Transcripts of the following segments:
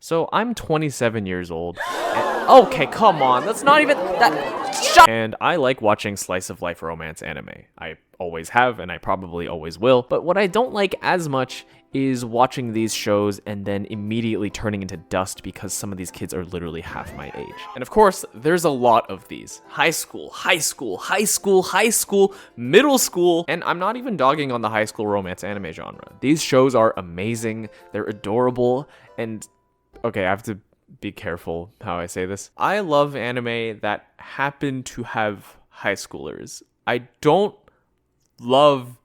So I'm 27 years old. Okay, come on, that's not even that. And I like watching slice of life romance anime. I always have, and I probably always will. But what I don't like as much is watching these shows and then immediately turning into dust because some of these kids are literally half my age. And of course, there's a lot of these. High school, high school, high school, high school, middle school. And I'm not even dogging on the high school romance anime genre. These shows are amazing, they're adorable, and okay, I have to be careful how I say this. I love anime that happen to have high schoolers. I don't love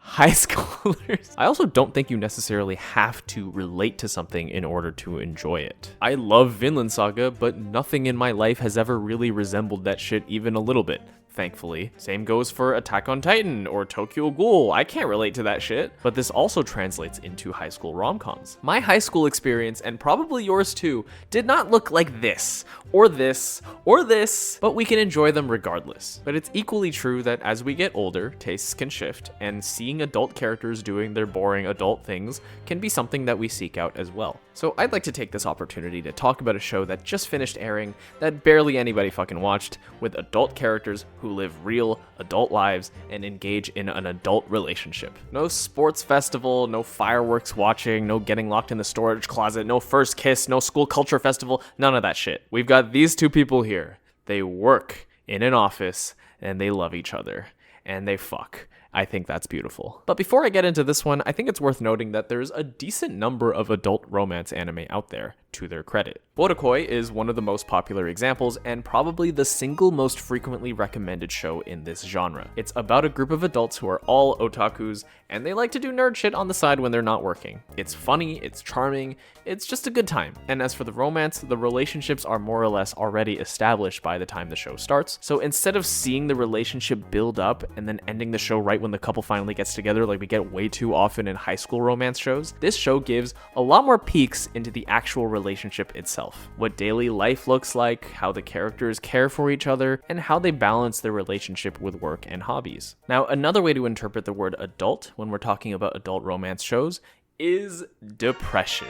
high schoolers. I also don't think you necessarily have to relate to something in order to enjoy it. I love Vinland Saga, but nothing in my life has ever really resembled that shit even a little bit. Thankfully. Same goes for Attack on Titan or Tokyo Ghoul. I can't relate to that shit. But this also translates into high school rom-coms. My high school experience, and probably yours too, did not look like this, or this, or this, but we can enjoy them regardless. But it's equally true that as we get older, tastes can shift, and seeing adult characters doing their boring adult things can be something that we seek out as well. So I'd like to take this opportunity to talk about a show that just finished airing that barely anybody fucking watched, with adult characters who live real adult lives and engage in an adult relationship. No sports festival, no fireworks watching, no getting locked in the storage closet, no first kiss, no school culture festival, none of that shit. We've got these two people here. They work in an office and they love each other and they fuck. I think that's beautiful. But before I get into this one, I think it's worth noting that there's a decent number of adult romance anime out there, to their credit. Wotakoi is one of the most popular examples and probably the single most frequently recommended show in this genre. It's about a group of adults who are all otakus and they like to do nerd shit on the side when they're not working. It's funny, it's charming, it's just a good time. And as for the romance, the relationships are more or less already established by the time the show starts. So instead of seeing the relationship build up and then ending the show right when the couple finally gets together like we get way too often in high school romance shows, this show gives a lot more peeks into the actual relationship itself. What daily life looks like, how the characters care for each other, and how they balance their relationship with work and hobbies. Now, another way to interpret the word adult when we're talking about adult romance shows is depression.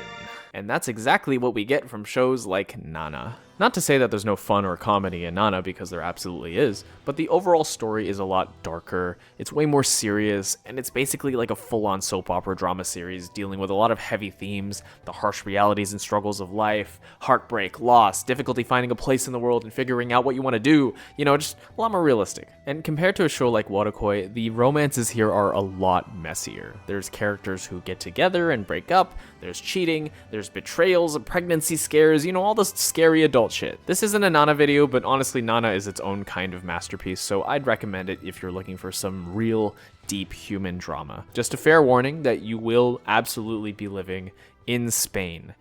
And that's exactly what we get from shows like Nana. Not to say that there's no fun or comedy in Nana, because there absolutely is, but the overall story is a lot darker, it's way more serious, and it's basically like a full-on soap opera drama series dealing with a lot of heavy themes, the harsh realities and struggles of life, heartbreak, loss, difficulty finding a place in the world and figuring out what you want to do, you know, just a lot more realistic. And compared to a show like Wotakoi, the romances here are a lot messier. There's characters who get together and break up, there's cheating, there's betrayals, pregnancy scares, you know, all this scary adult shit. This isn't a Nana video, but honestly, Nana is its own kind of masterpiece, so I'd recommend it if you're looking for some real, deep human drama. Just a fair warning that you will absolutely be living in Spain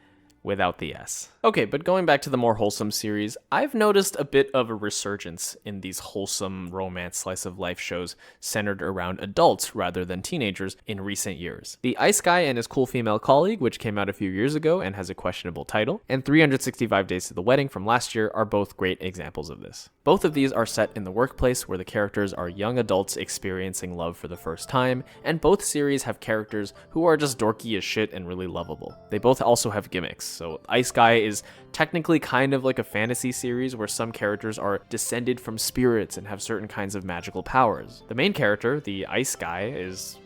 without the S. Okay, but going back to the more wholesome series, I've noticed a bit of a resurgence in these wholesome romance slice of life shows centered around adults rather than teenagers in recent years. The Ice Guy and His Cool Female Colleague, which came out a few years ago and has a questionable title, and 365 Days to the Wedding from last year are both great examples of this. Both of these are set in the workplace where the characters are young adults experiencing love for the first time, and both series have characters who are just dorky as shit and really lovable. They both also have gimmicks, so Ice Guy is technically kind of like a fantasy series where some characters are descended from spirits and have certain kinds of magical powers. The main character, the Ice Guy, is,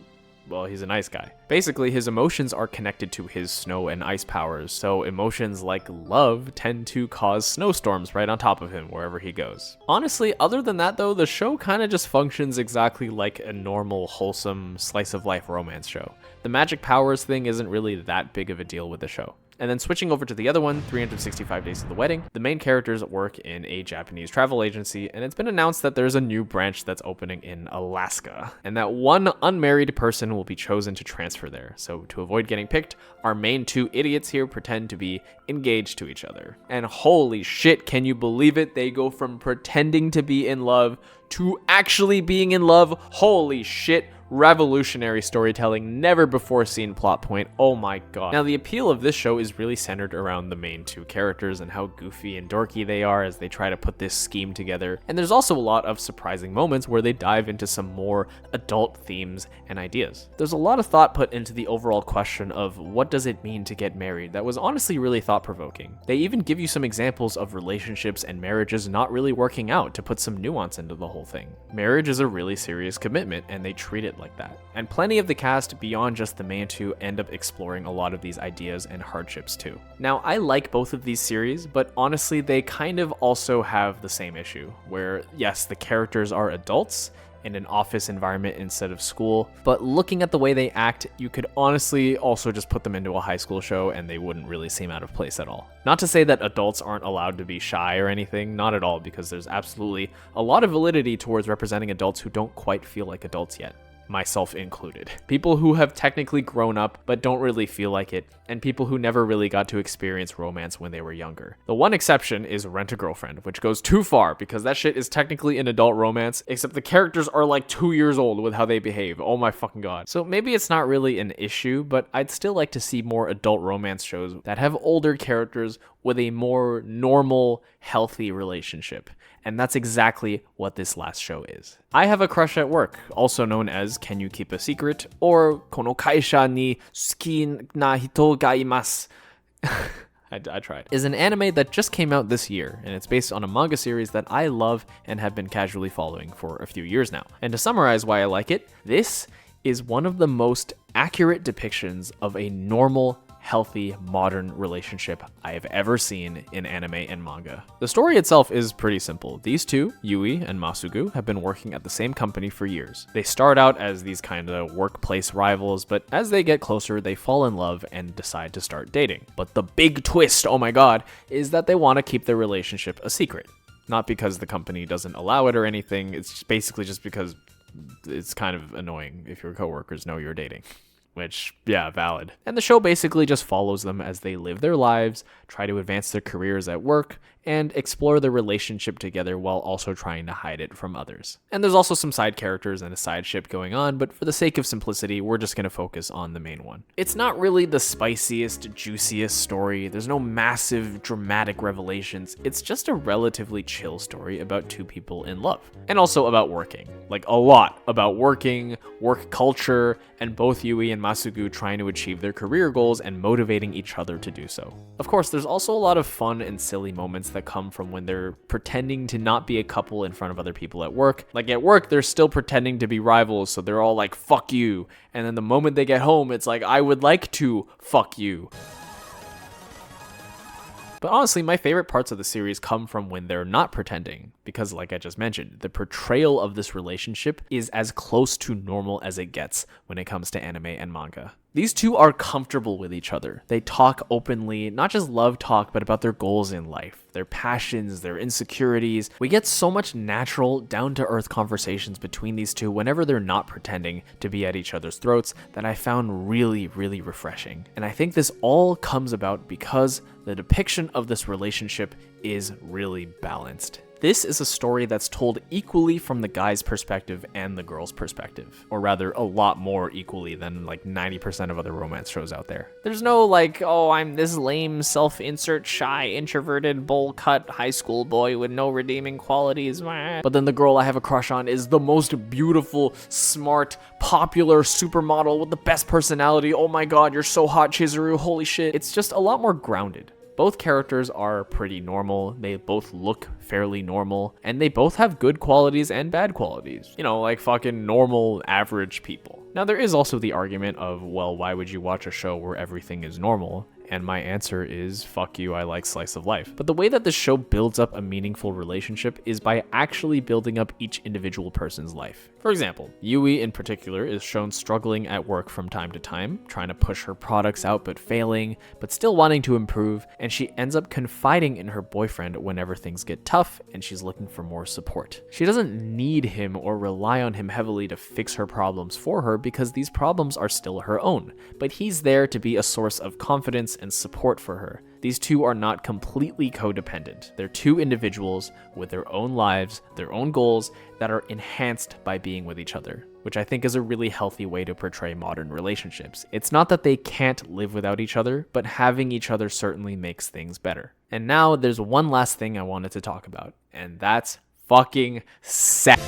well, he's an ice guy. Basically, his emotions are connected to his snow and ice powers, so emotions like love tend to cause snowstorms right on top of him wherever he goes. Honestly, other than that though, the show kind of just functions exactly like a normal, wholesome, slice-of-life romance show. The magic powers thing isn't really that big of a deal with the show. And then switching over to the other one, 365 Days to the Wedding, the main characters work in a Japanese travel agency, and it's been announced that there's a new branch that's opening in Alaska, and that one unmarried person will be chosen to transfer there. So to avoid getting picked, our main two idiots here pretend to be engaged to each other. And holy shit, can you believe it? They go from pretending to be in love to actually being in love. Holy shit. revolutionary storytelling, never before seen plot point. Oh my god. Now, the appeal of this show is really centered around the main two characters and how goofy and dorky they are as they try to put this scheme together. And there's also a lot of surprising moments where they dive into some more adult themes and ideas. There's a lot of thought put into the overall question of what does it mean to get married that was honestly really thought-provoking. They even give you some examples of relationships and marriages not really working out to put some nuance into the whole thing. Marriage is a really serious commitment, and they treat it like that. And plenty of the cast beyond just the main two end up exploring a lot of these ideas and hardships too. Now, I like both of these series, but honestly they kind of also have the same issue, where yes, the characters are adults in an office environment instead of school, but looking at the way they act, you could honestly also just put them into a high school show and they wouldn't really seem out of place at all. Not to say that adults aren't allowed to be shy or anything, not at all, because there's absolutely a lot of validity towards representing adults who don't quite feel like adults yet. Myself included. People who have technically grown up but don't really feel like it, and people who never really got to experience romance when they were younger. The one exception is Rent a Girlfriend, which goes too far because that shit is technically an adult romance, except the characters are like 2 years old with how they behave. Oh my fucking god. So maybe it's not really an issue, but I'd still like to see more adult romance shows that have older characters with a more normal, healthy relationship. And that's exactly what this last show is. I have a crush at work, also known as Can You Keep a Secret, or Kono kaisha ni suki na hito ga imasu. I tried. Is an anime that just came out this year, and it's based on a manga series that I love and have been casually following for a few years now. And to summarize why I like it, this is one of the most accurate depictions of a normal, healthy, modern relationship I have ever seen in anime and manga. The story itself is pretty simple. These two, Yui and Masugu, have been working at the same company for years. They start out as these kind of workplace rivals, but as they get closer, they fall in love and decide to start dating. But the big twist, oh my god, is that they want to keep their relationship a secret. Not because the company doesn't allow it or anything, it's basically just because it's kind of annoying if your coworkers know you're dating. Which, yeah, valid. And the show basically just follows them as they live their lives, try to advance their careers at work, and explore their relationship together while also trying to hide it from others. And there's also some side characters and a side ship going on, but for the sake of simplicity, we're just going to focus on the main one. It's not really the spiciest, juiciest story. There's no massive, dramatic revelations. It's just a relatively chill story about two people in love. And also about working. Like, a lot about working, work culture, and both Yui and Masugu trying to achieve their career goals and motivating each other to do so. Of course, there's also a lot of fun and silly moments that come from when they're pretending to not be a couple in front of other people at work. Like at work, they're still pretending to be rivals, so they're all like, fuck you. And then the moment they get home, it's like, I would like to fuck you. But honestly, my favorite parts of the series come from when they're not pretending, because like I just mentioned, the portrayal of this relationship is as close to normal as it gets when it comes to anime and manga. These two are comfortable with each other. They talk openly, not just love talk, but about their goals in life, their passions, their insecurities. We get so much natural, down-to-earth conversations between these two whenever they're not pretending to be at each other's throats that I found really, really refreshing. And I think this all comes about because the depiction of this relationship is really balanced. This is a story that's told equally from the guy's perspective and the girl's perspective. Or rather, a lot more equally than like 90% of other romance shows out there. There's no like, oh, I'm this lame, self-insert, shy, introverted, bowl-cut high school boy with no redeeming qualities. But then the girl I have a crush on is the most beautiful, smart, popular supermodel with the best personality. Oh my god, you're so hot, Chizuru, holy shit. It's just a lot more grounded. Both characters are pretty normal, they both look fairly normal, and they both have good qualities and bad qualities. You know, like fucking normal, average people. Now there is also the argument of, well, why would you watch a show where everything is normal? And my answer is, fuck you, I like slice of life. But the way that the show builds up a meaningful relationship is by actually building up each individual person's life. For example, Yui in particular is shown struggling at work from time to time, trying to push her products out but failing, but still wanting to improve, and she ends up confiding in her boyfriend whenever things get tough and she's looking for more support. She doesn't need him or rely on him heavily to fix her problems for her because these problems are still her own, but he's there to be a source of confidence and support for her. These two are not completely codependent. They're two individuals with their own lives, their own goals that are enhanced by being with each other. which I think is a really healthy way to portray modern relationships. It's not that they can't live without each other, but having each other certainly makes things better. And now there's one last thing I wanted to talk about, and that's fucking sex.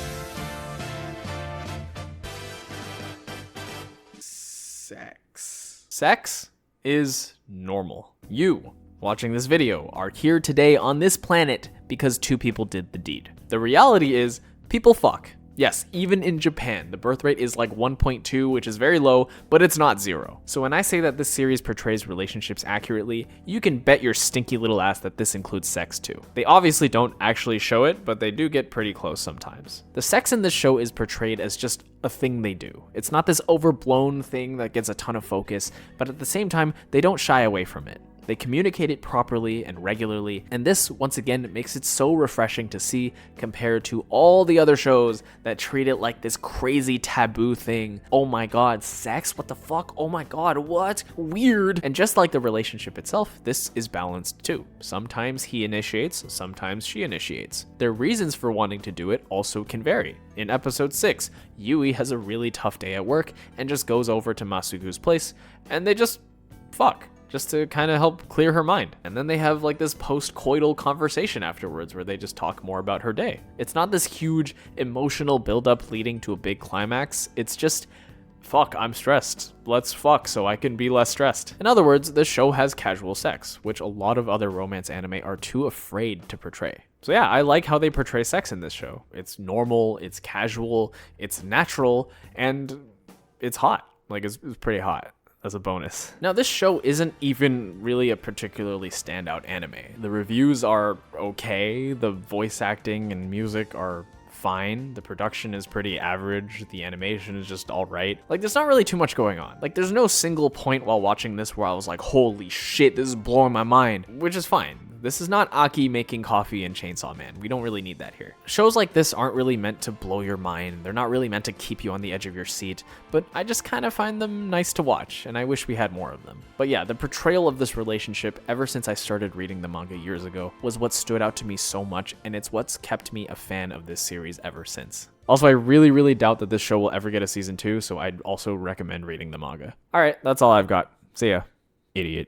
Sex is normal. You, watching this video, are here today on this planet because two people did the deed. The reality is, people fuck. Yes, even in Japan, the birth rate is like 1.2, which is very low, but it's not 0. So when I say that this series portrays relationships accurately, you can bet your stinky little ass that this includes sex too. They obviously don't actually show it, but they do get pretty close sometimes. The sex in this show is portrayed as just a thing they do. It's not this overblown thing that gets a ton of focus, but at the same time, they don't shy away from it. They communicate it properly and regularly, and this, once again, makes it so refreshing to see compared to all the other shows that treat it like this crazy taboo thing. Oh my god, sex? What the fuck? Oh my god, what? Weird. And just like the relationship itself, this is balanced too. Sometimes he initiates, sometimes she initiates. Their reasons for wanting to do it also can vary. In episode 6, Yui has a really tough day at work and just goes over to Masuku's place, and they just fuck. Just to kind of help clear her mind. And then they have like this post-coital conversation afterwards where they just talk more about her day. It's not this huge emotional buildup leading to a big climax. It's just, fuck, I'm stressed. Let's fuck so I can be less stressed. In other words, the show has casual sex, which a lot of other romance anime are too afraid to portray. So yeah, I like how they portray sex in this show. It's normal, it's casual, it's natural, and it's hot. Like, it's pretty hot. As a bonus. Now, this show isn't even really a particularly standout anime. The reviews are okay, the voice acting and music are fine, the production is pretty average, the animation is just alright. Like, there's not really too much going on. Like, there's no single point while watching this where I was like, holy shit, this is blowing my mind, which is fine. This is not Aki making coffee in Chainsaw Man. We don't really need that here. Shows like this aren't really meant to blow your mind. They're not really meant to keep you on the edge of your seat, but I just kind of find them nice to watch, and I wish we had more of them. But yeah, the portrayal of this relationship ever since I started reading the manga years ago was what stood out to me so much, and it's what's kept me a fan of this series ever since. Also, I really doubt that this show will ever get a season 2, so I'd also recommend reading the manga. Alright, that's all I've got. See ya, idiot.